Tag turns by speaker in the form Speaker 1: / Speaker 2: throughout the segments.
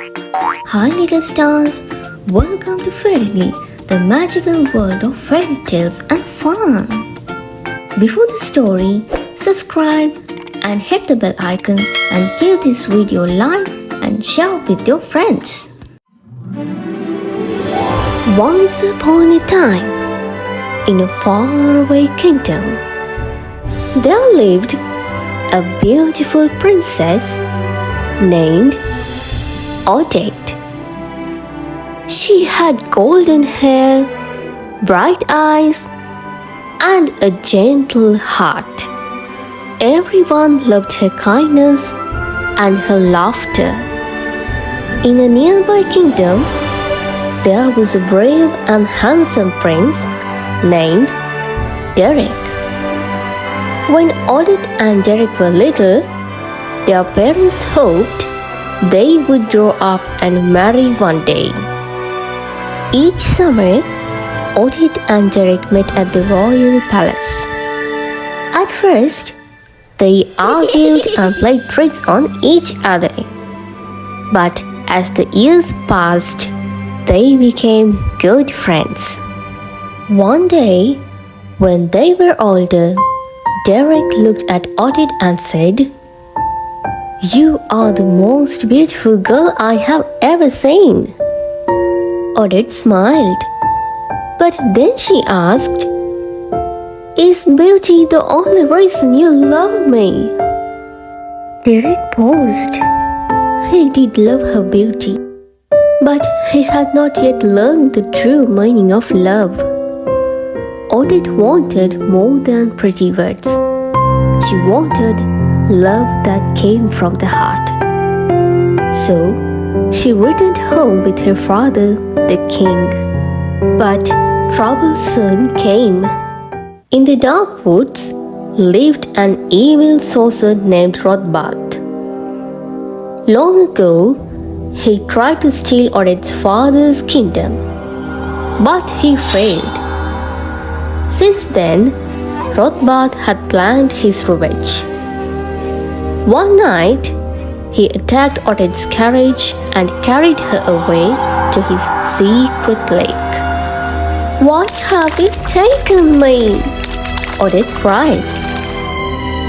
Speaker 1: Hi little stars, welcome to Fairytale, the magical world of fairy tales and fun. Before the story, subscribe and hit the bell icon and give this video a like and share with your friends. Once upon a time, in a faraway kingdom, there lived a beautiful princess named Odette. She had golden hair, bright eyes, and a gentle heart. Everyone loved her kindness and her laughter. In a nearby kingdom, there was a brave and handsome prince named Derek. When Odette and Derek were little, their parents hoped they would grow up and marry one day. Each summer, Odette and Derek met at the royal palace. At first, they argued and played tricks on each other. But as the years passed, they became good friends. One day, when they were older, Derek looked at Odette and said, "You are the most beautiful girl I have ever seen." Odette smiled, but then she asked, "Is beauty the only reason you love me?" Derek paused. He did love her beauty, but he had not yet learned the true meaning of love. Odette wanted more than pretty words. She wanted love that came from the heart. So, she returned home with her father, the king. But trouble soon came. In the dark woods lived an evil sorcerer named Rothbart. Long ago, he tried to steal Odette's father's kingdom, but he failed. Since then, Rothbart had planned his revenge. One night, he attacked Odette's carriage and carried her away to his secret lake. "Why have you taken me?" Odette cries.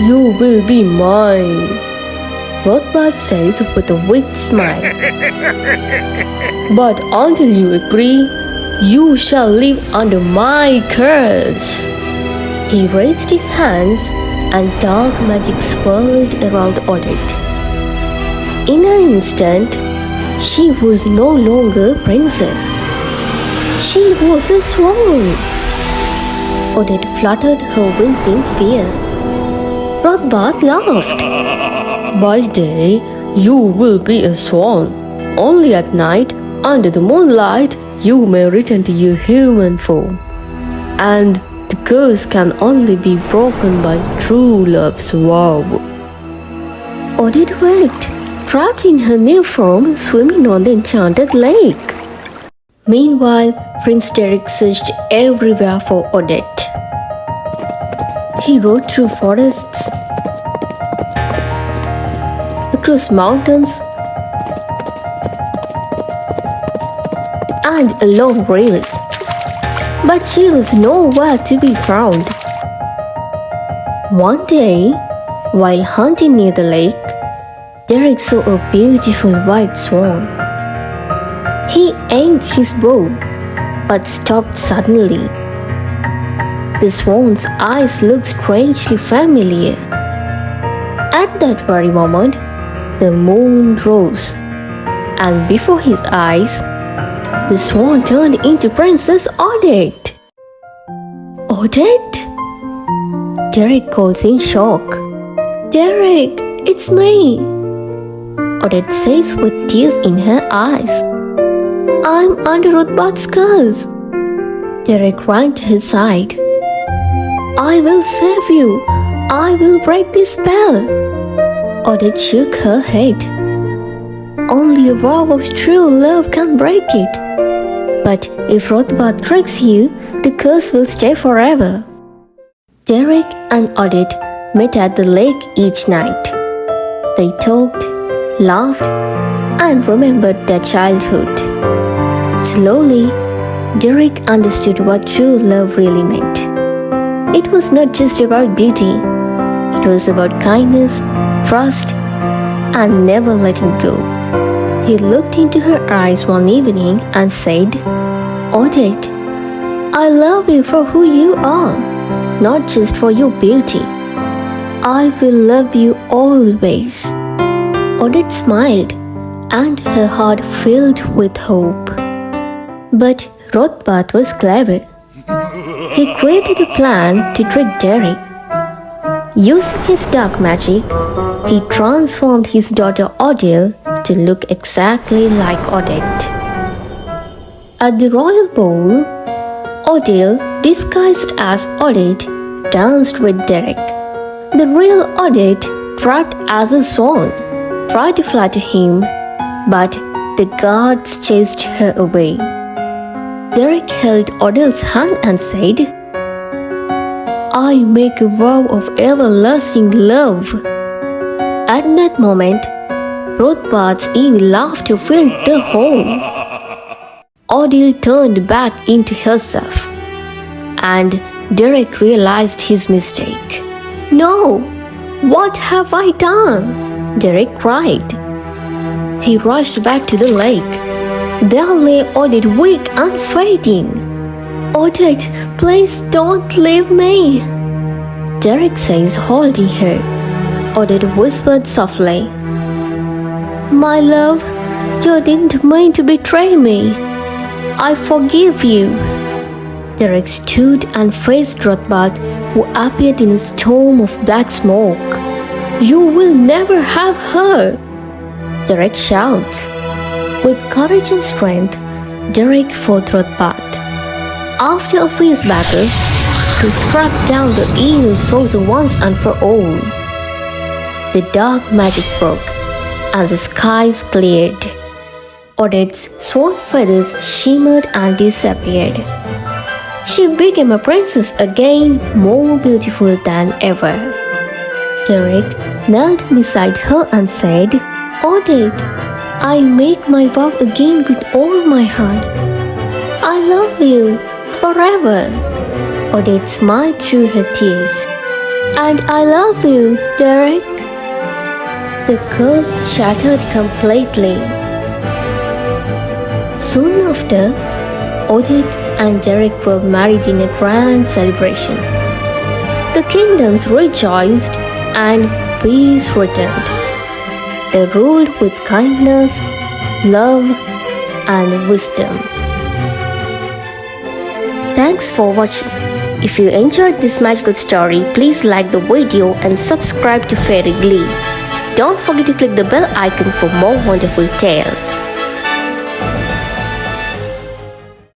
Speaker 1: "You will be mine," Rothbart says with a weak smile. "But until you agree, you shall live under my curse." He raised his hands and dark magic swirled around Odette. In an instant, she was no longer a princess. She was a swan. Odette fluttered her wings in fear. Rothbart laughed. "By day, you will be a swan. Only at night, under the moonlight, you may return to your human form. And the curse can only be broken by true love's vow." Odette wept, trapped in her new form, swimming on the enchanted lake. Meanwhile, Prince Derek searched everywhere for Odette. He rode through forests, across mountains, and along rivers. But she was nowhere to be found. One day, while hunting near the lake, Derek saw a beautiful white swan. He aimed his bow, but stopped suddenly. The swan's eyes looked strangely familiar. At that very moment, the moon rose, and before his eyes, the swan turned into Princess Odette. "Odette?" Derek calls in shock. "Derek, it's me," Odette says with tears in her eyes. "I'm under Rothbart's curse." Derek ran to his side. "I will save you. I will break this spell." Odette shook her head. "Only a vow of true love can break it. But if Rothbart tricks you, the curse will stay forever." Derek and Odette met at the lake each night. They talked, laughed, and remembered their childhood. Slowly, Derek understood what true love really meant. It was not just about beauty, it was about kindness, trust, and never letting go. He looked into her eyes one evening and said, "Odette, I love you for who you are, not just for your beauty. I will love you always." Odette smiled, and her heart filled with hope. But Rothbart was clever. He created a plan to trick Derek. Using his dark magic, he transformed his daughter Odile to look exactly like Odette. At the royal ball, Odile, disguised as Odette, danced with Derek. The real Odette, trapped as a swan, tried to flatter him, but the guards chased her away. Derek held Odile's hand and said, "I make a vow of everlasting love." At that moment, Rothbart's evil laughter filled the hall. Odile turned back into herself, and Derek realized his mistake. "No! What have I done?" Derek cried. He rushed back to the lake. There lay Odette, weak and fading. "Odette, please don't leave me," Derek says, holding her. Odette whispered softly, "My love, you didn't mean to betray me. I forgive you." Derek stood and faced Rothbart, who appeared in a storm of black smoke. "You will never have her," Derek shouts. With courage and strength, Derek fought Rothbart. After a fierce battle, he struck down the evil sorcerer once and for all. The dark magic broke, and the skies cleared. Odette's swan feathers shimmered and disappeared. She became a princess again, more beautiful than ever. Derek knelt beside her and said, "Odette, I make my vow again with all my heart. I love you forever." Odette smiled through her tears. "And I love you, Derek." The curse shattered completely. Soon after, Odette and Derek were married in a grand celebration. The kingdoms rejoiced and peace returned. They ruled with kindness, love, and wisdom. Thanks for watching. If you enjoyed this magical story, please like the video and subscribe to Fairy Glee. Don't forget to click the bell icon for more wonderful tales.